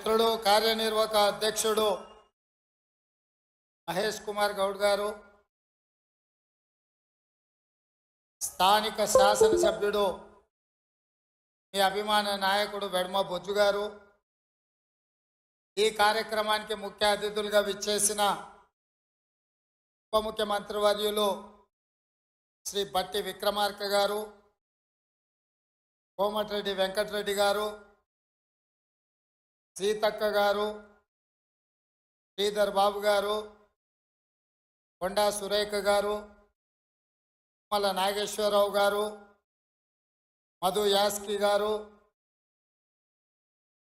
మిత్రుడు కార్యనిర్వాహక అధ్యక్షుడు మహేష్ కుమార్ గౌడ్ గారు, స్థానిక శాసనసభ్యుడు మీ అభిమాన నాయకుడు వెడ్మ బొజ్జు గారు, ఈ కార్యక్రమానికి ముఖ్య అతిథులుగా విచ్చేసిన ఉప ముఖ్యమంత్రి వర్యులు శ్రీ బట్టి విక్రమార్క గారు, కోమటిరెడ్డి వెంకటరెడ్డి గారు, సీతక్క గారు, శ్రీధర్ బాబు గారు, కొండా సురేఖ గారు, తుమ్మల నాగేశ్వరరావు గారు, మధు యాస్కి గారు,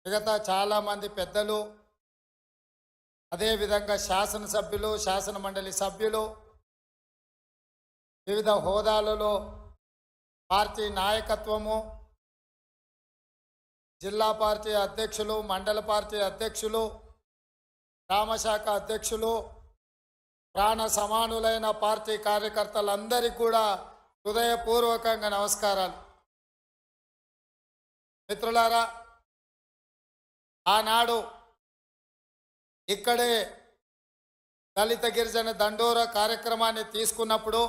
మిగతా చాలామంది పెద్దలు, అదేవిధంగా శాసనసభ్యులు, శాసన మండలి సభ్యులు, వివిధ హోదాలలో పార్టీ నాయకత్వము, జిల్లా పార్టీ అధ్యక్షులు, మండల పార్టీ అధ్యక్షులు, గ్రామశాఖ అధ్యక్షులు, ప్రాణ సమానులైన పార్టీ కార్యకర్తలందరికీ కూడా హృదయపూర్వకంగా నమస్కారాలు. మిత్రులారా, ఆనాడు ఇక్కడే దళిత గిరిజన దండోర కార్యక్రమాన్ని తీసుకున్నప్పుడు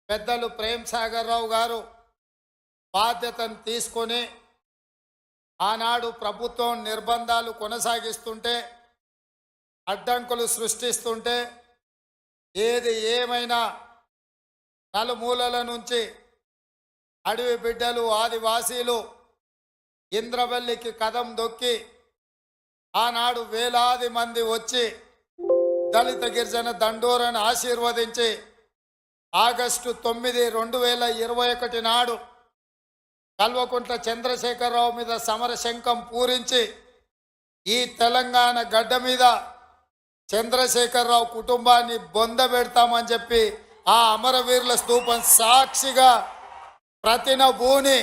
పెద్దలు ప్రేమ్ సాగర్ రావు గారు బాధ్యతను తీసుకొని ఆనాడు ప్రభుత్వం నిర్బంధాలు కొనసాగిస్తుంటే, అడ్డంకులు సృష్టిస్తుంటే, ఏది ఏమైనా నలుమూలల నుంచి అడవి బిడ్డలు, ఆదివాసీలు ఇంద్రవెల్లికి కదం దొక్కి ఆనాడు వేలాది మంది వచ్చి దళిత గిరిజన దండోరను ఆశీర్వదించి ఆగస్టు 9, 2021 నాడు కల్వకుంట్ల చంద్రశేఖరరావు మీద సమర శంఖం పూరించి ఈ తెలంగాణ గడ్డ మీద చంద్రశేఖరరావు కుటుంబాన్ని బొందబెడతామని చెప్పి ఆ అమరవీరుల స్తూపం సాక్షిగా ప్రతినబూని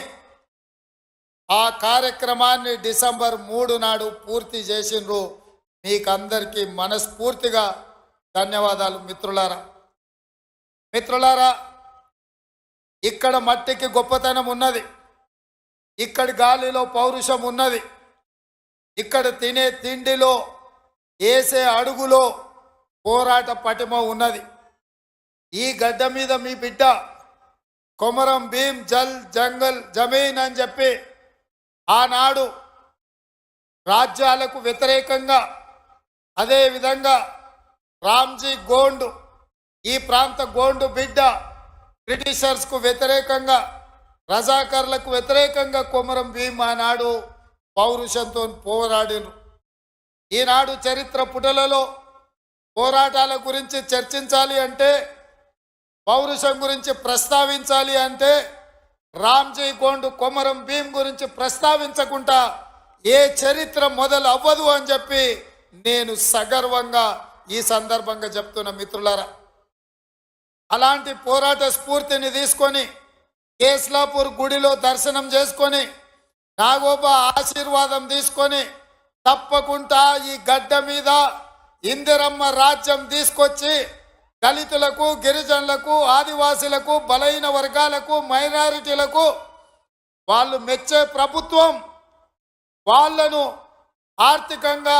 ఆ కార్యక్రమాన్ని డిసెంబర్ 3 నాడు పూర్తి చేసిండ్రు. మీకందరికీ మనస్ఫూర్తిగా ధన్యవాదాలు. మిత్రులారా, ఇక్కడ మట్టికి గొప్పతనం ఉన్నది, ఇక్కడి గాలిలో పౌరుషం ఉన్నది, ఇక్కడ తినే తిండిలో, వేసే అడుగులో పోరాట పటిమ ఉన్నది. ఈ గడ్డ మీద మీ బిడ్డ కొమరం భీం జల్ జంగల్ జమీన్ అని చెప్పి ఆనాడు రాజ్యాలకు వ్యతిరేకంగా, అదేవిధంగా రామ్జీ గోండు, ఈ ప్రాంత గోండు బిడ్డ బ్రిటిషర్స్కు వ్యతిరేకంగా, రజాకర్లకు వ్యతిరేకంగా కొమరం భీం ఆనాడు పౌరుషంతో పోరాడిను. ఈనాడు చరిత్ర పుటలలో పోరాటాల గురించి చర్చించాలి అంటే, పౌరుషం గురించి ప్రస్తావించాలి అంటే రామ్జీ గోండు, కొమరం భీం గురించి ప్రస్తావించకుండా ఏ చరిత్ర మొదలు అవ్వదు అని చెప్పి నేను సగర్వంగా ఈ సందర్భంగా చెప్తున్న మిత్రులారా. అలాంటి పోరాట స్ఫూర్తిని తీసుకొని కేస్లాపూర్ గుడిలో దర్శనం చేసుకొని నాగోబా ఆశీర్వాదం తీసుకొని తప్పకుండా ఈ గడ్డ మీద ఇందిరమ్మ రాజ్యం తీసుకొచ్చి దళితులకు, గిరిజనులకు, ఆదివాసులకు, బలహీన వర్గాలకు, మైనారిటీలకు వాళ్ళు మెచ్చే ప్రభుత్వం, వాళ్లను ఆర్థికంగా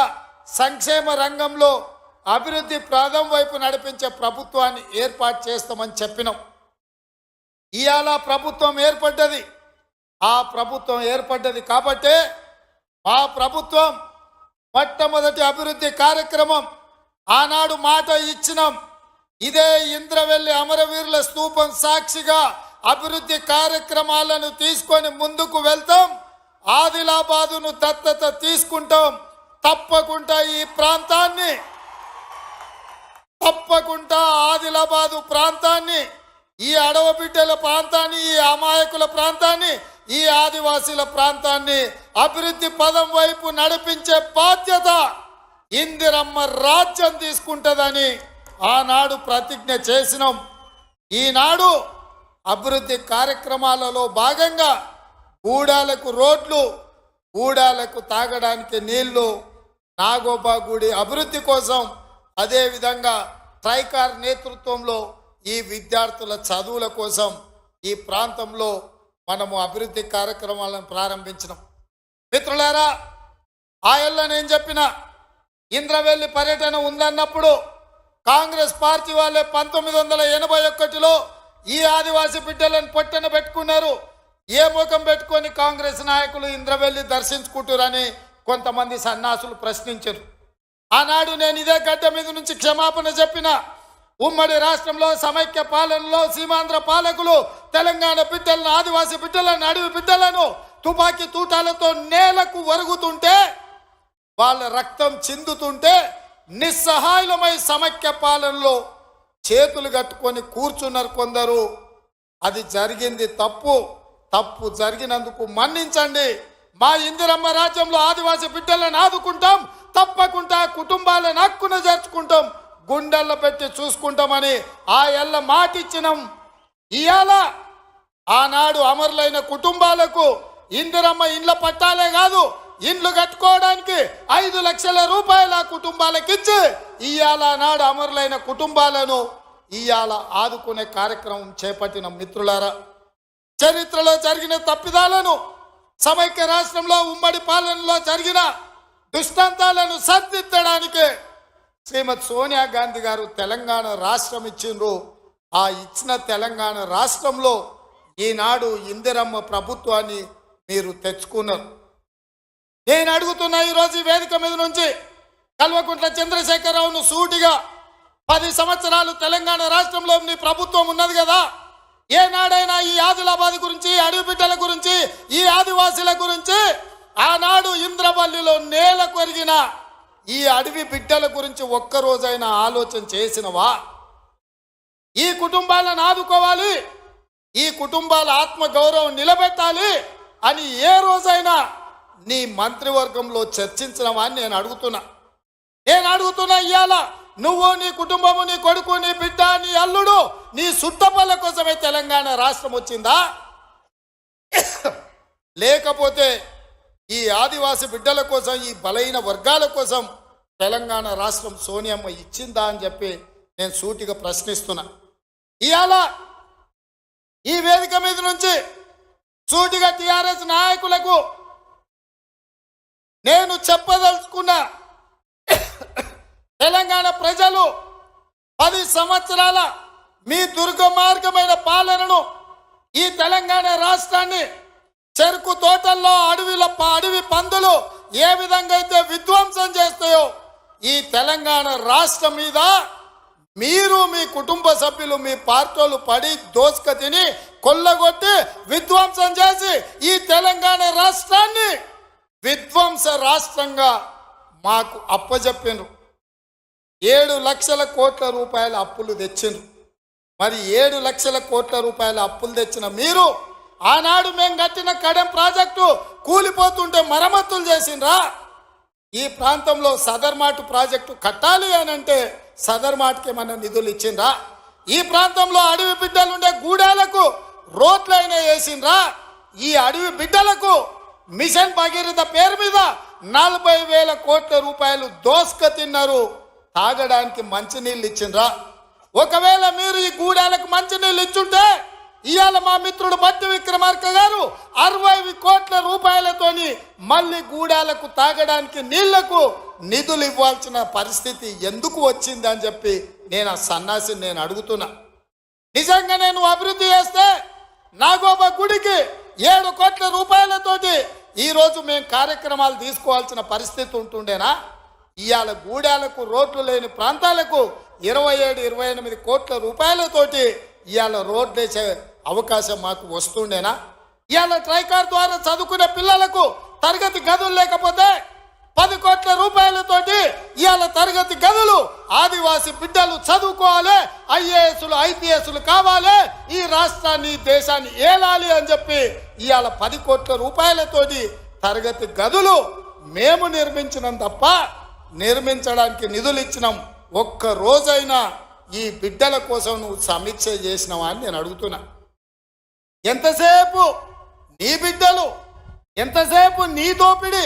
సంక్షేమ రంగంలో అభివృద్ధి ప్రాధం వైపు నడిపించే ప్రభుత్వాన్ని ఏర్పాటు చేస్తామని చెప్పినాం. ఇవాళ ప్రభుత్వం ఏర్పడ్డది. ఆ ప్రభుత్వం ఏర్పడ్డది కాబట్టే ఆ ప్రభుత్వం మొట్టమొదటి అభివృద్ధి కార్యక్రమం ఆనాడు మాట ఇచ్చినాం. ఇదే ఇంద్రవెల్లి అమరవీరుల స్తూపం సాక్షిగా అభివృద్ధి కార్యక్రమాలను తీసుకొని ముందుకు వెళ్తాం. ఆదిలాబాదును దత్తత తీసుకుంటాం. తప్పకుండా ఈ ప్రాంతాన్ని, తప్పకుండా ఆదిలాబాదు ప్రాంతాన్ని, ఈ అడవ బిడ్డల ప్రాంతాన్ని, ఈ అమాయకుల ప్రాంతాన్ని, ఈ ఆదివాసీల ప్రాంతాన్ని అభివృద్ధి పదం వైపు నడిపించే బాధ్యత ఇందిరమ్మ రాజ్యం తీసుకుంటుందని ఆనాడు ప్రతిజ్ఞ చేసినాం. ఈనాడు అభివృద్ధి కార్యక్రమాలలో భాగంగా గూడాలకు రోడ్లు, గూడాలకు తాగడానికి నీళ్లు, నాగోబా గుడి అభివృద్ధి కోసం, అదేవిధంగా ట్రైకార్ నేతృత్వంలో ఈ విద్యార్థుల చదువుల కోసం ఈ ప్రాంతంలో మనము అభివృద్ధి కార్యక్రమాలను ప్రారంభించినాం. మిత్రులారా, ఆ ఏళ్ళ నేను చెప్పిన ఇంద్రవెల్లి పర్యటన ఉందన్నప్పుడు కాంగ్రెస్ పార్టీ వాళ్ళే 1981లో ఈ ఆదివాసీ బిడ్డలను పొట్టన పెట్టుకున్నారు. ఏ ముఖం పెట్టుకొని కాంగ్రెస్ నాయకులు ఇంద్రవెల్లి దర్శించుకుంటారని కొంతమంది సన్నాసులు ప్రశ్నించారు. ఆనాడు నేను ఇదే గడ్డ మీద నుంచి క్షమాపణ చెప్పిన. ఉమ్మడి రాష్ట్రంలో సమైక్య పాలనలో సీమాంధ్ర పాలకులు తెలంగాణ బిడ్డలను, ఆదివాసీ బిడ్డలను, అడవి బిడ్డలను తుపాకీ తూటాలతో నేలకు వరుగుతుంటే, వాళ్ళ రక్తం చిందుతుంటే నిస్సహాయులమై సమైక్య పాలనలో చేతులు కట్టుకొని కూర్చున్నారు కొందరు. అది జరిగింది తప్పు. తప్పు జరిగినందుకు మన్నించండి. మా ఇందిరమ్మ రాజ్యంలో ఆదివాసీ బిడ్డలను ఆదుకుంటాం, తప్పకుండా కుటుంబాలను హక్కున చేర్చుకుంటాం, గుండెల్లో పెట్టి చూసుకుంటామని ఆ ఎల్ల మాటిచ్చినాం. ఇవాళ ఆనాడు అమరులైన కుటుంబాలకు ఇందిరమ్మ ఇండ్ల పట్టాలే కాదు, ఇండ్లు కట్టుకోవడానికి 5 లక్షల రూపాయల కుటుంబాలకు ఇచ్చి ఇవాళ నాడు అమరులైన కుటుంబాలను ఇవాళ ఆదుకునే కార్యక్రమం చేపట్టిన మిత్రులారా, చరిత్రలో జరిగిన తప్పిదాలను, సమైక్య రాష్ట్రంలో ఉమ్మడి పాలనలో జరిగిన దుష్టాంతాలను సరిదిద్దడానికి శ్రీమతి సోనియా గాంధీ గారు తెలంగాణ రాష్ట్రం ఇచ్చిండ్రు. ఆ ఇచ్చిన తెలంగాణ రాష్ట్రంలో ఈనాడు ఇందిరమ్మ ప్రభుత్వాన్ని మీరు తెచ్చుకున్నారు. నేను అడుగుతున్నా ఈరోజు ఈ వేదిక మీద నుంచి కల్వకుంట్ల చంద్రశేఖరరావును సూటిగా, 10 సంవత్సరాలు తెలంగాణ రాష్ట్రంలో నీ ప్రభుత్వం ఉన్నది కదా, ఏనాడైనా ఈ ఆదిలాబాద్ గురించి, అడవి బిడ్డల గురించి, ఈ ఆదివాసీల గురించి, ఆనాడు ఇంద్రవల్లిలో నేల కొరిగిన ఈ అడవి బిడ్డల గురించి ఒక్కరోజైనా ఆలోచన చేసినవా? ఈ కుటుంబాలను ఆదుకోవాలి, ఈ కుటుంబాల ఆత్మగౌరవం నిలబెట్టాలి అని ఏ రోజైనా నీ మంత్రివర్గంలో చర్చించినవా అని నేను అడుగుతున్నా. ఇవాళ నువ్వు, నీ కుటుంబము, నీ కొడుకు, నీ బిడ్డ, నీ అల్లుడు, నీ సుట్టపల్ల కోసమే తెలంగాణ రాష్ట్రం వచ్చిందా? లేకపోతే ఈ ఆదివాసీ బిడ్డల కోసం, ఈ బలైన వర్గాల కోసం తెలంగాణ రాష్ట్రం సోనియమ్మ ఇచ్చిందా అని చెప్పి నేను సూటిగా ప్రశ్నిస్తున్నా. ఇవాళ ఈ వేదిక మీద నుంచి సూటిగా టిఆర్ఎస్ నాయకులకు నేను చెప్పదలుచుకున్నా, తెలంగాణ ప్రజలు 10 సంవత్సరాల మీ దుర్గమార్గమైన పాలనను, ఈ తెలంగాణ రాష్ట్రాన్ని చెరుకు తోటల్లో అడవి పందులు ఏ విధంగా అయితే విధ్వంసం చేస్తాయో, ఈ తెలంగాణ రాష్ట్రం మీద మీరు, మీ కుటుంబ సభ్యులు, మీ పార్టీలు పడి దోసుక తిని కొల్లగొట్టి విధ్వంసం చేసి ఈ తెలంగాణ రాష్ట్రాన్ని విధ్వంస రాష్ట్రంగా మాకు అప్పజెప్పినరు. 7 లక్షల కోట్ల రూపాయల అప్పులు తెచ్చిండ్రు. మరి 7 లక్షల కోట్ల రూపాయల అప్పులు తెచ్చిన మీరు ఆనాడు మేము కట్టిన కడెం ప్రాజెక్టు కూలిపోతుంటే మరమ్మతులు చేసిండ్రా? ఈ ప్రాంతంలో సదర్మాటు ప్రాజెక్టు కట్టాలి అని అంటే సదర్మాటుకి ఏమన్నా నిధులు ఇచ్చిండ్రా? ఈ ప్రాంతంలో అడవి బిడ్డలుండే గూడాలకు రోడ్లైనా వేసిండ్రా? ఈ అడవి బిడ్డలకు మిషన్ భగీరథ పేరు మీద 40,000 కోట్ల రూపాయలు దోసుక తిన్నారు. తాగడానికి మంచినీళ్ళు ఇచ్చిండ్రా? ఒకవేళ మీరు ఈ గూడాలకు మంచినీళ్ళు ఇచ్చుంటే ఇవాళ మా మిత్రుడు బట్టి విక్రమార్క గారు 60 కోట్ల రూపాయలతోని మళ్ళీ గూడాలకు తాగడానికి నీళ్లకు నిధులు ఇవ్వాల్సిన పరిస్థితి ఎందుకు వచ్చింది అని చెప్పి నేను ఆ సన్నాసిని నేను అడుగుతున్నా. నిజంగా నేను అభివృద్ధి చేస్తే నాగోబా గుడికి 7 కోట్ల రూపాయలతోటి ఈరోజు మేము కార్యక్రమాలు తీసుకోవాల్సిన పరిస్థితి ఉంటుండేనా? ఇవాళ గూడాలకు రోడ్లు లేని ప్రాంతాలకు 27-28 కోట్ల రూపాయలతోటి ఇవాళ రోడ్లు వేసే అవకాశం మాకు వస్తుండేనా? ఇవాళ ట్రైకార్ ద్వారా చదువుకునే పిల్లలకు తరగతి గదులు లేకపోతే 10 కోట్ల రూపాయలతోటి ఇవాళ తరగతి గదులు, ఆదివాసీ బిడ్డలు చదువుకోవాలి, ఐఏఎస్లు ఐపీఎస్లు కావాలి, ఈ రాష్ట్రాన్ని దేశాన్ని ఏలాలి అని చెప్పి ఇవాళ 10 కోట్ల రూపాయలతోటి తరగతి గదులు మేము నిర్మించినాం తప్ప నిర్మించడానికి నిధులు ఇచ్చినాం. ఒక్క రోజైనా ఈ బిడ్డల కోసం నువ్వు సమీక్ష చేసినావా అని నేను అడుగుతున్నా. ఎంతసేపు నీ బిడ్డలు, ఎంతసేపు నీ దోపిడి,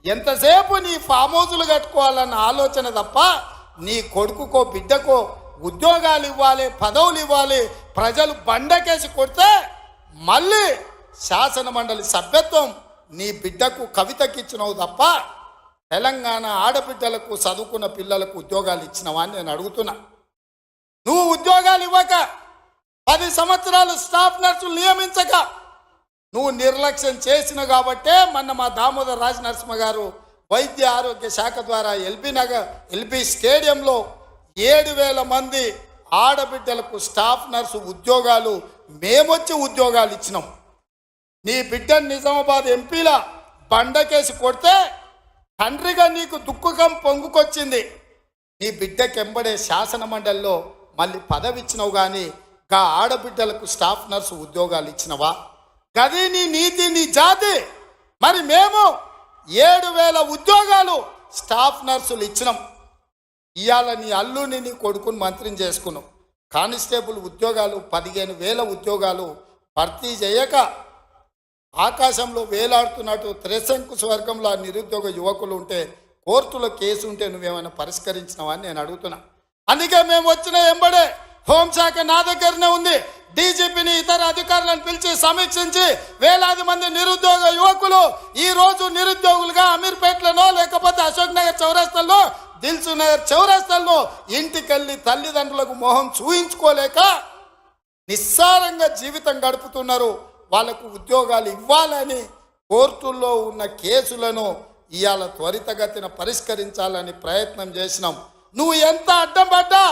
ఎంతసేపు నీ ఫామ్ హౌజులు కట్టుకోవాలన్న ఆలోచన తప్ప నీ కొడుకుకో బిడ్డకో ఉద్యోగాలు ఇవ్వాలి, పదవులు ఇవ్వాలి, ప్రజలు బండకేసి కొడితే మళ్ళీ శాసన మండలి సభ్యత్వం నీ బిడ్డకు కవితకిచ్చినవు తప్ప తెలంగాణ ఆడబిడ్డలకు చదువుకున్న పిల్లలకు ఉద్యోగాలు ఇచ్చినవా అని నేను అడుగుతున్నా. నువ్వు ఉద్యోగాలు ఇవ్వక 10 సంవత్సరాలు స్టాఫ్ నర్సులు నియమించక నువ్వు నిర్లక్ష్యం చేసిన కాబట్టే మొన్న మా దామోదర్ రాజ నరసింహ గారు వైద్య ఆరోగ్య శాఖ ద్వారా ఎల్బీ స్టేడియంలో 7,000 మంది ఆడబిడ్డలకు స్టాఫ్ నర్సు ఉద్యోగాలు మేమొచ్చి ఉద్యోగాలు ఇచ్చినాం. నీ బిడ్డను నిజామాబాద్ ఎంపీల బండకేసి కొడితే తండ్రిగా నీకు దుఃఖం పొంగుకొచ్చింది. నీ బిడ్డకెంబడే శాసన మండలిలో మళ్ళీ పదవి ఇచ్చినావు, కానీ గా ఆడబిడ్డలకు స్టాఫ్ నర్సు ఉద్యోగాలు ఇచ్చినవా? గది నీ నీతి, నీ జాతి. మరి మేము 7,000 ఉద్యోగాలు స్టాఫ్ నర్సులు ఇచ్చినాం. ఇవాళ నీ అల్లుని నీ కొడుకుని మంత్రిని చేసుకున్నాం. కానిస్టేబుల్ ఉద్యోగాలు 15,000 ఉద్యోగాలు భర్తీ చేయక ఆకాశంలో వేలాడుతున్నట్టు త్రిశంకు స్వర్గంలో ఆ నిరుద్యోగ యువకులు ఉంటే కోర్టులో కేసు ఉంటే నువ్వేమైనా పరిష్కరించినావా అని నేను అడుగుతున్నా. అందుకే మేము వచ్చిన ఎంబడే హోంశాఖ నా దగ్గరనే ఉంది. డీజీపీని ఇతర అధికారులను పిలిచి సమీక్షించి వేలాది మంది నిరుద్యోగ యువకులు ఈ రోజు నిరుద్యోగులుగా అమీర్పేటలోనో లేకపోతే అశోక్ నగర్ చౌరస్తాల్లో, దిల్సు నగర్ చౌరస్తాల్లో ఇంటికెళ్ళి తల్లిదండ్రులకు మొహం చూయించుకోలేక నిస్సారంగా జీవితం గడుపుతున్నారు. వాళ్ళకు ఉద్యోగాలు ఇవ్వాలని కోర్టుల్లో ఉన్న కేసులను ఇవాళ త్వరితగతిన పరిష్కరించాలని ప్రయత్నం చేసినాం. నువ్వు ఎంత అడ్డం పడ్డా,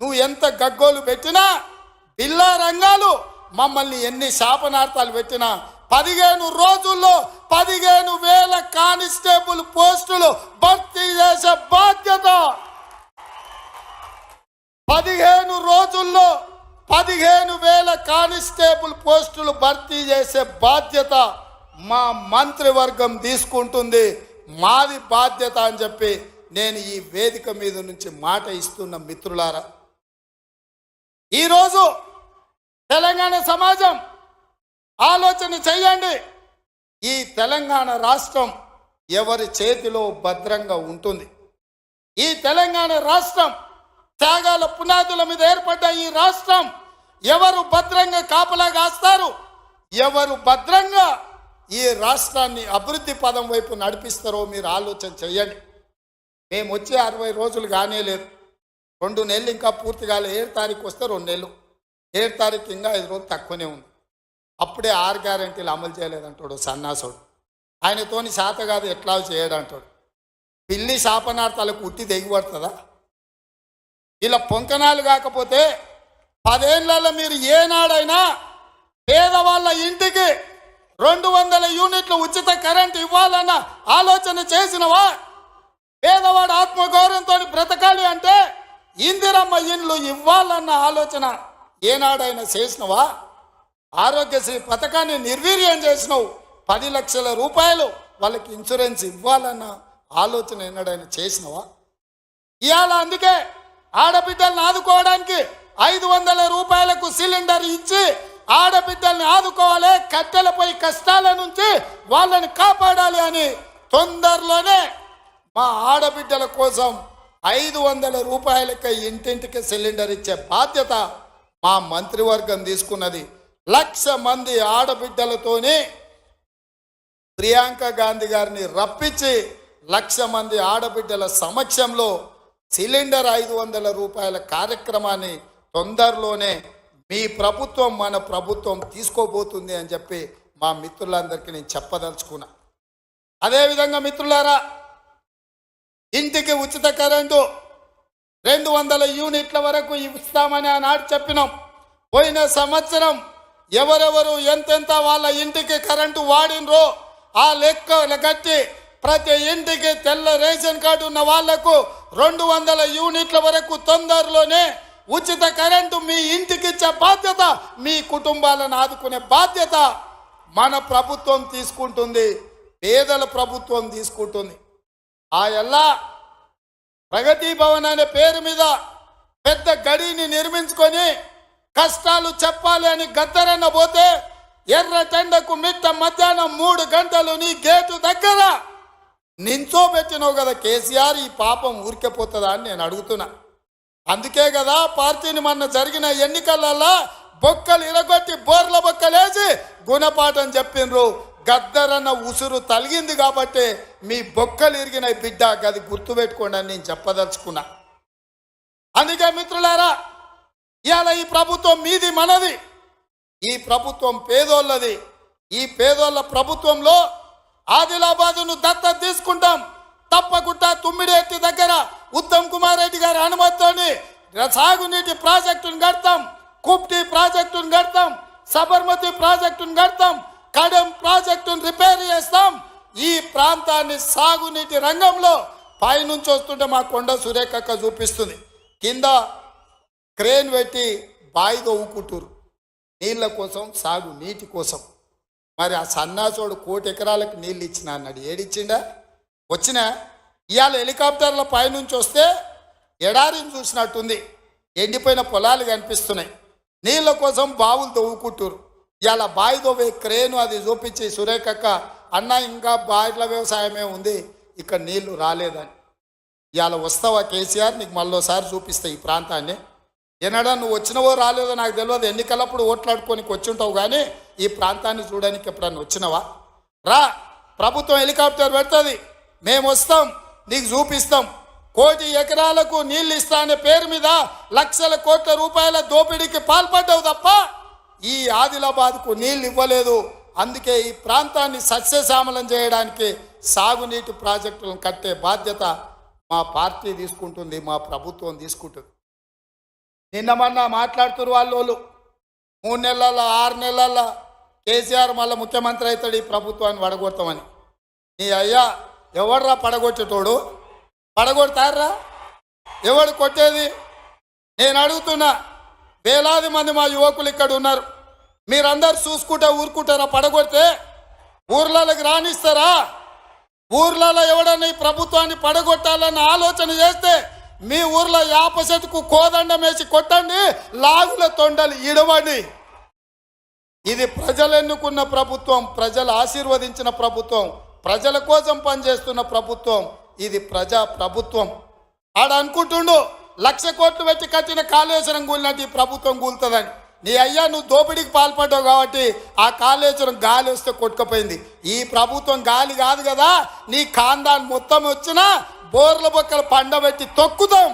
నువ్వు ఎంత గగ్గోలు పెట్టినా, బిల్లా రంగాలు మమ్మల్ని ఎన్ని శాపనార్థాలు పెట్టినా 15 రోజుల్లో 15,000 కానిస్టేబుల్ పోస్టులు భర్తీ చేసే బాధ్యత, 15 రోజుల్లో 15,000 కానిస్టేబుల్ పోస్టులు భర్తీ చేసే బాధ్యత మా మంత్రివర్గం తీసుకుంటుంది. మాది బాధ్యత అని చెప్పి నేను ఈ వేదిక మీద నుంచి మాట ఇస్తున్న మిత్రులారా, ఈరోజు తెలంగాణ సమాజం ఆలోచన చేయండి. ఈ తెలంగాణ రాష్ట్రం ఎవరి చేతిలో భద్రంగా ఉంటుంది? ఈ తెలంగాణ రాష్ట్రం త్యాగాల పునాదుల మీద ఏర్పడ్డ ఈ రాష్ట్రం ఎవరు భద్రంగా కాపలా కాస్తారు? ఎవరు భద్రంగా ఈ రాష్ట్రాన్ని అభివృద్ధి పదం వైపు నడిపిస్తారో మీరు ఆలోచన చేయండి. మేము వచ్చే 60 రోజులు కానే లేదు, 2 నెలలు ఇంకా పూర్తి కాలే. 7 తారీఖు వస్తే 2 నెలలు, 7 తారీఖు ఇంకా 5 రోజులు తక్కువనే ఉంది. అప్పుడే 6 గ్యారెంటీలు అమలు చేయలేదంటాడు సన్నాసుడు. ఆయనతోని శాత కాదు ఎట్లా చేయడంటాడు. పిల్లి శాపనార్థాలకు ఉట్టి దిగిపడుతుందా? ఇలా పొంకనాలు కాకపోతే 10 ఏళ్లలో మీరు ఏనాడైనా పేదవాళ్ళ ఇంటికి 200 యూనిట్లు ఉచిత కరెంట్ ఇవ్వాలన్న ఆలోచన చేసినవా? పేదవాడు ఆత్మగౌరవంతో బ్రతకాలి అంటే ఇందిరమ్మ ఇండ్లు ఇవ్వాలన్న ఆలోచన ఏనాడైనా చేసినవా? ఆరోగ్యశ్రీ పథకాన్ని నిర్వీర్యం చేసినావు. 10 లక్షల రూపాయలు వాళ్ళకి ఇన్సూరెన్స్ ఇవ్వాలన్న ఆలోచన ఏనాడైనా చేసినవా? ఇవాళ అందుకే ఆడబిడ్డల్ని ఆదుకోవడానికి 500 రూపాయలకు సిలిండర్ ఇచ్చి ఆడబిడ్డల్ని ఆదుకోవాలి, కట్టెలపై కష్టాల నుంచి వాళ్ళని కాపాడాలి అని తొందరలోనే మా ఆడబిడ్డల కోసం 500 రూపాయలకే ఇంటింటికి సిలిండర్ ఇచ్చే బాధ్యత మా మంత్రివర్గం తీసుకున్నది. 1,00,000 మంది ఆడబిడ్డలతోనే ప్రియాంక గాంధీ గారిని రప్పించి 1,00,000 మంది ఆడబిడ్డల సమక్షంలో సిలిండర్ 500 రూపాయల కార్యక్రమాన్ని తొందరలోనే మీ ప్రభుత్వం మన ప్రభుత్వం తీసుకోబోతుంది అని చెప్పి మా మిత్రులందరికీ నేను చెప్పదలుచుకున్నా. అదేవిధంగా మిత్రులారా, ఇంటికి ఉచిత కరెంటు 200 యూనిట్ల వరకు ఇస్తామని ఆనాడు చెప్పినాం. పోయిన సంవత్సరం ఎవరెవరు ఎంతెంత వాళ్ళ ఇంటికి కరెంటు వాడినరో ఆ లెక్కలు కట్టి ప్రతి ఇంటికి తెల్ల రేషన్ కార్డు ఉన్న వాళ్లకు 200 యూనిట్ల వరకు తొందరలోనే ఉచిత కరెంటు మీ ఇంటికి ఇచ్చే బాధ్యత, మీ కుటుంబాలను ఆదుకునే బాధ్యత మన ప్రభుత్వం తీసుకుంటుంది, పేదల ప్రభుత్వం తీసుకుంటుంది. ఆ ఎల్లా ప్రగతి భవన్ అనే పేరు మీద పెద్ద గడిని నిర్మించుకొని కష్టాలు చెప్పాలి అని గద్దరన్న పోతే ఎర్రటెండకు మిట్ట మధ్యాహ్నం 3 గంటలు నీ గేటు దగ్గర నించోబెట్టినావు కదా కేసీఆర్. ఈ పాపం ఊరికెపోతుందా అని నేను అడుగుతున్నా. అందుకే కదా పార్టీని మొన్న జరిగిన ఎన్నికలలో బొక్కలు ఇరగొట్టి బోర్ల బొక్కలేసి గుణపాఠం చెప్పిండ్రు. గద్దరన్న ఉసురు తలిగింది కాబట్టి మీ బొక్కలు ఇరిగిన బిడ్డ గది గుర్తుపెట్టుకోండి అని నేను చెప్పదలుచుకున్నా. అందుకే మిత్రులారా, ఇవాళ ఈ ప్రభుత్వం మీది మనది, ఈ ప్రభుత్వం పేదోళ్ళది. ఈ పేదోళ్ళ ప్రభుత్వంలో ఆదిలాబాదును దత్తత తీసుకుంటాం. తప్పకుండా తుమ్మిడిఎట్టి దగ్గర ఉత్తమ్ కుమార్ రెడ్డి గారి అనుమతితోని సాగునీటి ప్రాజెక్టును కడతాం, కుప్టి ప్రాజెక్టును కడతాం, సబర్మతి ప్రాజెక్టును కడతాం, కడెం ప్రాజెక్టును రిపేర్ చేస్తాం. ఈ ప్రాంతాన్ని సాగునీటి రంగంలో పైనుంచి వస్తుంటే మా కొండ సురేఖక్క చూపిస్తుంది, కింద క్రేన్ పెట్టి బాయి తవ్వుకుంటారు నీళ్ళ కోసం, సాగు నీటి కోసం. మరి ఆ సన్నాసోడు 1 కోటి ఎకరాలకు నీళ్ళు ఇచ్చిన అన్నాడు, ఏడిచ్చిండా? వచ్చినా ఇవాళ హెలికాప్టర్ల పైనుంచి వస్తే ఎడారిని చూసినట్టుంది, ఎండిపోయిన పొలాలు కనిపిస్తున్నాయి. నీళ్ళ కోసం బావులు తవ్వుకుంటారు. ఇవాళ బావి తవ్వే క్రేను అది చూపించి సురేఖక్క అన్న ఇంకా బాయిల వ్యవసాయమే ఉంది, ఇక్కడ నీళ్లు రాలేదని. ఇవాళ వస్తావా కేసీఆర్, నీకు మళ్ళోసారి చూపిస్తా ఈ ప్రాంతాన్ని. ఎన్నడా నువ్వు వచ్చినవో రాలేదో నాకు తెలియదు, ఎన్నికలప్పుడు ఓట్లాడుకోనికి వచ్చి ఉంటావు, కానీ ఈ ప్రాంతాన్ని చూడడానికి ఎప్పుడన్నా వచ్చినవా? రా, ప్రభుత్వం హెలికాప్టర్ పెడుతుంది, మేము వస్తాం, నీకు చూపిస్తాం. 1 కోటి ఎకరాలకు నీళ్ళు ఇస్తా అనే పేరు మీద లక్షల కోట్ల రూపాయల దోపిడీకి పాల్పడ్డావు తప్ప ఈ ఆదిలాబాద్కు నీళ్ళు ఇవ్వలేదు. అందుకే ఈ ప్రాంతాన్ని సస్యశ్యామలం చేయడానికి సాగునీటి ప్రాజెక్టులను కట్టే బాధ్యత మా పార్టీ తీసుకుంటుంది, మా ప్రభుత్వం తీసుకుంటుంది. నిన్న మొన్న మాట్లాడుతున్నారు వాళ్ళు 3 నెలల 6 నెలల కేసీఆర్ మళ్ళీ ముఖ్యమంత్రి అవుతాడు, ఈ ప్రభుత్వాన్ని పడగొడతామని. నీ అయ్యా ఎవడరా పడగొట్టేటోడు? పడగొడతారా? ఎవడు కొట్టేది? నేను అడుగుతున్నా, వేలాది మంది మా యువకులు ఇక్కడ ఉన్నారు, మీరందరూ చూసుకుంటా ఊరుకుంటారా? పడగొడితే ఊర్లలోకి రానిస్తారా? ఊర్లలో ఎవడన్నా ఈ ప్రభుత్వాన్ని పడగొట్టాలన్న ఆలోచన చేస్తే మీ ఊర్లో యాప చెట్టుకు కోదండం వేసి కొట్టండి, లాగుల తొండలు ఇడవండి. ఇది ప్రజలు ఎన్నుకున్న ప్రభుత్వం, ప్రజలు ఆశీర్వదించిన ప్రభుత్వం, ప్రజల కోసం పనిచేస్తున్న ప్రభుత్వం. ఇది ప్రజా ప్రభుత్వం. ఆడ అనుకుంటుండు 1,00,000 కోట్లు పెట్టి కట్టిన కాళేశ్వరం కూలినట్టు ఈ ప్రభుత్వం కూలుతుందని. నీ అయ్యా నువ్వు దోపిడీకి పాల్పడ్డావు కాబట్టి ఆ కాళేశ్వరం గాలి వస్తే కొట్టుకుపోయింది. ఈ ప్రభుత్వం గాలి కాదు కదా, నీ ఖాందాన్ మొత్తం వచ్చినా బోర్ల బొక్కలు పండబెట్టి తొక్కుతాం.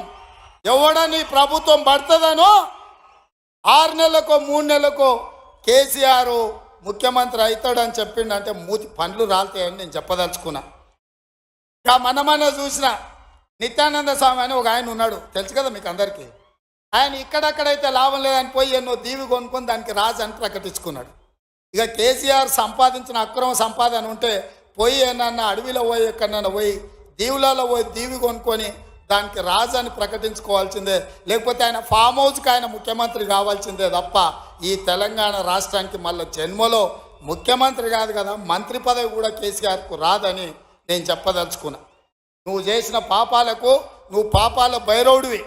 ఎవడని ప్రభుత్వం పడుతుందనో 6 నెలలకో 3 నెలలకో కేసీఆర్ ముఖ్యమంత్రి అవుతాడని చెప్పిండంటే మూతి పండ్లు రాలుతాయని నేను చెప్పదలుచుకున్నా. ఇక మన చూసిన నిత్యానంద స్వామి అని ఒక ఆయన ఉన్నాడు, తెలుసు కదా మీకు అందరికీ. ఆయన ఇక్కడక్కడైతే లాభం లేదని పోయి ఎన్నో దీవి కొనుక్కొని దానికి రాజు అని ప్రకటించుకున్నాడు. ఇక కేసీఆర్ సంపాదించిన అక్రమ సంపాదన ఉంటే పోయి ఏమన్నా అడవిలో పోయి ఎక్కడన్నా పోయి దీవులలో పోయి దీవి కొనుక్కొని దానికి రాజు అని ప్రకటించుకోవాల్సిందే, లేకపోతే ఆయన ఫామ్ హౌస్కి ఆయన ముఖ్యమంత్రి కావాల్సిందే తప్ప ఈ తెలంగాణ రాష్ట్రానికి మళ్ళీ జన్మలో ముఖ్యమంత్రి కాదు కదా, మంత్రి పదవి కూడా కేసీఆర్కు రాదని నేను చెప్పదలుచుకున్నా. నువ్వు చేసిన పాపాలకు నువ్వు పాపాల భైరవుడివి.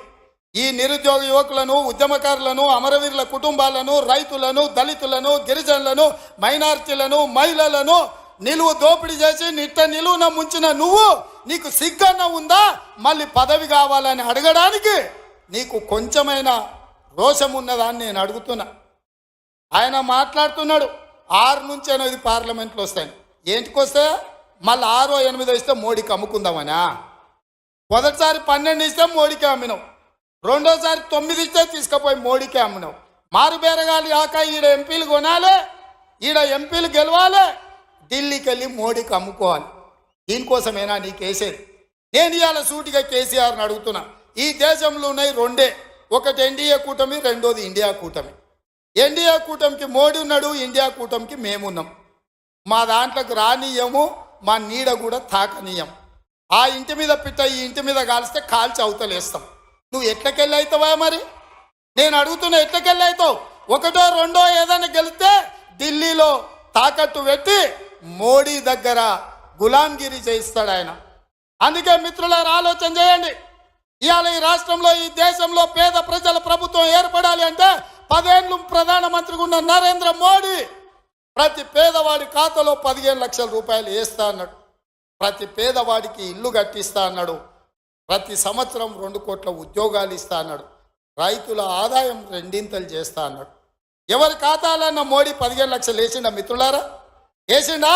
ఈ నిరుద్యోగ యువకులను, ఉద్యమకారులను, అమరవీరుల కుటుంబాలను, రైతులను, దళితులను, గిరిజనులను, మైనారిటీలను, మహిళలను నిలువు దోపిడీ చేసి నిలువున ముంచిన నువ్వు, నీకు సిగ్గన్న ఉందా మళ్ళీ పదవి కావాలని అడగడానికి? నీకు కొంచెమైనా రోషం ఉన్నదా అని నేను అడుగుతున్నా. ఆయన మాట్లాడుతున్నాడు 6 నుంచి 8 పార్లమెంట్లు వస్తాయి. ఏంటికి వస్తే మళ్ళీ 6 or 8 ఇస్తే మోడీకి అమ్ముకుందామనా? మొదటిసారి 12 ఇస్తే మోడీకే అమ్మినావు, రెండోసారి 9 ఇస్తే తీసుకుపోయి మోడీకే అమ్మినావు. మారు బేరగాలి కాక ఈడ ఎంపీలు కొనాలి, ఈడ ఎంపీలు గెలవాలి, ఢిల్లీకి వెళ్ళి మోడీకి అమ్ముకోవాలి. దీనికోసమేనా నీకేసేది? నేను ఇవాళ సూటిగా కేసీఆర్ని అడుగుతున్నా. ఈ దేశంలో ఉన్నాయి 2, ఒకటి ఎన్డీఏ కూటమి, రెండోది ఇండియా కూటమి. ఎన్డీఏ కూటమికి మోడీ ఉన్నాడు, ఇండియా కూటమికి మేమున్నాం. మా దాంట్లోకి రానీయము, మా నీడ కూడా తాకనీయం. ఆ ఇంటి మీద పిట్ట ఈ ఇంటి మీద కాలిస్తే కాల్చి అవతలేస్తాం. నువ్వు ఎట్లకెళ్ళి అవుతావా? మరి నేను అడుగుతున్నా, ఎట్లకెళ్ళి అవుతావు? 1, 2 ఏదైనా గెలిస్తే ఢిల్లీలో తాకట్టు పెట్టి మోడీ దగ్గర గులాంగిరి చేయిస్తాడు ఆయన. అందుకే మిత్రులారా ఆలోచన చేయండి. ఇవాళ ఈ రాష్ట్రంలో, ఈ దేశంలో పేద ప్రజల ప్రభుత్వం ఏర్పడాలి అంటే 10 ఏళ్ళు ప్రధానమంత్రిగా ఉన్న నరేంద్ర మోడీ ప్రతి పేదవాడి ఖాతాలో 15 లక్షల రూపాయలు వేస్తా అన్నాడు, ప్రతి పేదవాడికి ఇల్లు కట్టిస్తా అన్నాడు, ప్రతి సంవత్సరం 2 కోట్ల ఉద్యోగాలు ఇస్తా అన్నాడు, రైతుల ఆదాయం 2 చేస్తా అన్నాడు. ఎవరి ఖాతాలన్న మోడీ 15 లక్షలు వేసిండా మిత్రులారా? వేసిండా?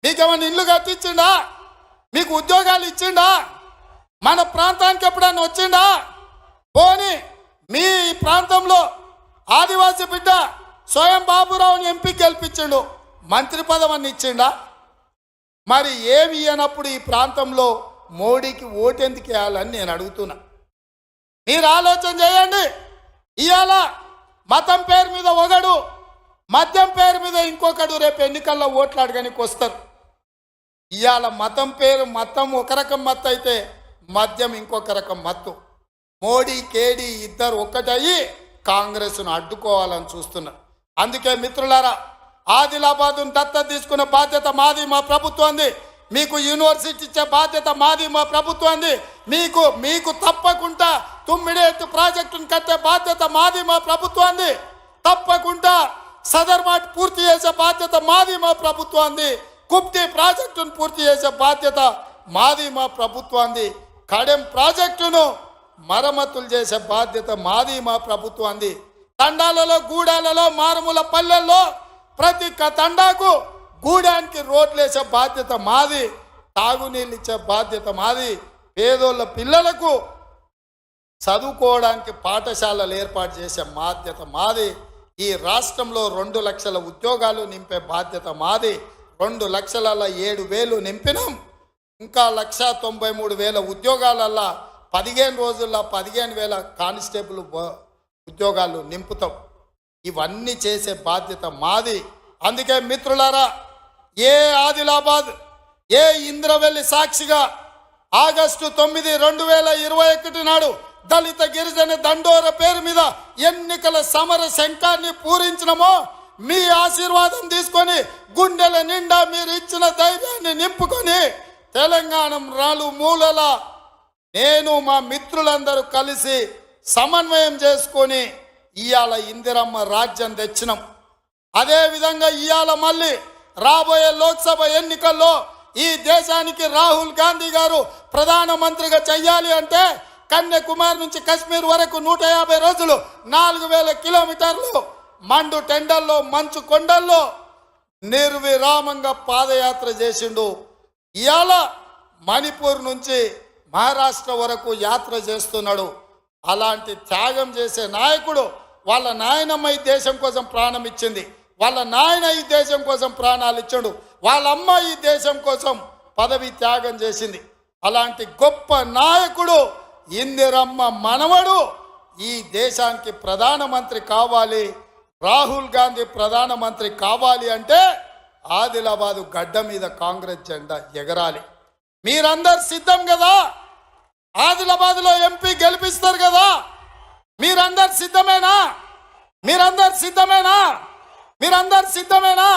మీకేమైనా ఇల్లు కట్టించిండా? మీకు ఉద్యోగాలు ఇచ్చిండా? మన ప్రాంతానికి ఎప్పుడన్నా వచ్చిండా? పోనీ మీ ప్రాంతంలో ఆదివాసీ బిడ్డ స్వయం బాబురావుని ఎంపీ గెలిపించిండు, మంత్రి పదవిని ఇచ్చిండా? మరి ఏమి ఇయ్యనప్పుడు ఈ ప్రాంతంలో మోడీకి ఓటెందుకు వేయాలని నేను అడుగుతున్నా. మీరు ఆలోచన చేయండి. ఇవాళ మతం పేరు మీద ఒకడు, మద్యం పేరు మీద ఇంకొకడు రేపు ఎన్నికల్లో ఓట్లు అడగడానికి వస్తారు. ఇవాళ మతం ఒక రకం మత్తు అయితే మద్యం ఇంకొక రకం మత్తు. మోడీ కేడీ ఇద్దరు ఒక్కటయ్యి కాంగ్రెస్ను అడ్డుకోవాలని చూస్తున్నారు. అందుకే మిత్రులారా, ఆదిలాబాద్ను దత్తత తీసుకునే బాధ్యత మాది, మా ప్రభుత్వంది. మీకు యూనివర్సిటీ ఇచ్చే బాధ్యత మాది, మా ప్రభుత్వంది. మీకు తప్పకుండా తుమ్మిడేట్టు ప్రాజెక్టును కట్టే బాధ్యత మాది, మా ప్రభుత్వంది. తప్పకుండా సదర్మాట్ పూర్తి చేసే బాధ్యత మాది, మా ప్రభుత్వంది. కుప్తి ప్రాజెక్టును పూర్తి చేసే బాధ్యత మాది, మా ప్రభుత్వంది. కడెం ప్రాజెక్టును మరమ్మతులు చేసే బాధ్యత మాది, మా ప్రభుత్వంది. తండాలలో, గూడాలలో, మారుమూల పల్లెల్లో ప్రతి తండాకు గూడానికి రోడ్లు వేసే బాధ్యత మాది. తాగునీళ్ళు ఇచ్చే బాధ్యత మాది. పేదోళ్ళ పిల్లలకు చదువుకోవడానికి పాఠశాలలు ఏర్పాటు చేసే బాధ్యత మాది. ఈ రాష్ట్రంలో 2 లక్షల ఉద్యోగాలు నింపే బాధ్యత మాది. 2,07,000 నింపినాం. ఇంకా 1,93,000 ఉద్యోగాలల్లా 15 రోజుల్లో 15,000 కానిస్టేబుల్ ఉద్యోగాలు నింపుతాం. ఇవన్నీ చేసే బాధ్యత మాది. అందుకే మిత్రులారా, ఏ ఆదిలాబాద్, ఏ ఇంద్రవెల్లి సాక్షిగా ఆగస్టు 9, 2021 నాడు దళిత గిరిజన దండోర పేరు మీద ఎన్నికల సమర శంఖాన్ని పూరించినమో, మీ ఆశీర్వాదం తీసుకొని గుండెల నిండా మీరు ఇచ్చిన ధైర్యాన్ని నింపుకొని తెలంగాణ మూలల నేను మా మిత్రులందరూ కలిసి సమన్వయం చేసుకొని ఇవాళ ఇందిరమ్మ రాజ్యం తెచ్చినాం. అదేవిధంగా ఇవాళ మళ్ళీ రాబోయే లోక్సభ ఎన్నికల్లో ఈ దేశానికి రాహుల్ గాంధీ గారు ప్రధానమంత్రిగా చెయ్యాలి అంటే కన్యాకుమారి నుంచి కశ్మీర్ వరకు 150 రోజులు 4,000 కిలోమీటర్లు మండు టెండల్లో, మంచు కొండల్లో నిర్విరామంగా పాదయాత్ర చేసిండు. ఇవాళ మణిపూర్ నుంచి మహారాష్ట్ర వరకు యాత్ర చేస్తున్నాడు. అలాంటి త్యాగం చేసే నాయకుడు, వాళ్ళ నాయనమ్మ ఈ దేశం కోసం ప్రాణం ఇచ్చింది, వాళ్ళ నాయన ఈ దేశం కోసం ప్రాణాలు ఇచ్చాడు, వాళ్ళ అమ్మ ఈ దేశం కోసం పదవి త్యాగం చేసింది. అలాంటి గొప్ప నాయకుడు ఇందిరమ్మ మనవడు ఈ దేశానికి ప్రధానమంత్రి కావాలి. రాహుల్ గాంధీ ప్రధానమంత్రి కావాలి అంటే ఆదిలాబాదు గడ్డ మీద కాంగ్రెస్ జెండా ఎగరాలి. మీరందరు సిద్ధం కదా? ఆదిలాబాద్లో ఎంపీ గెలిపిస్తారు కదా? మీరందరు సిద్ధమేనా? మీరందరు సిద్ధమేనా? మీరందరు సిద్ధమేనా?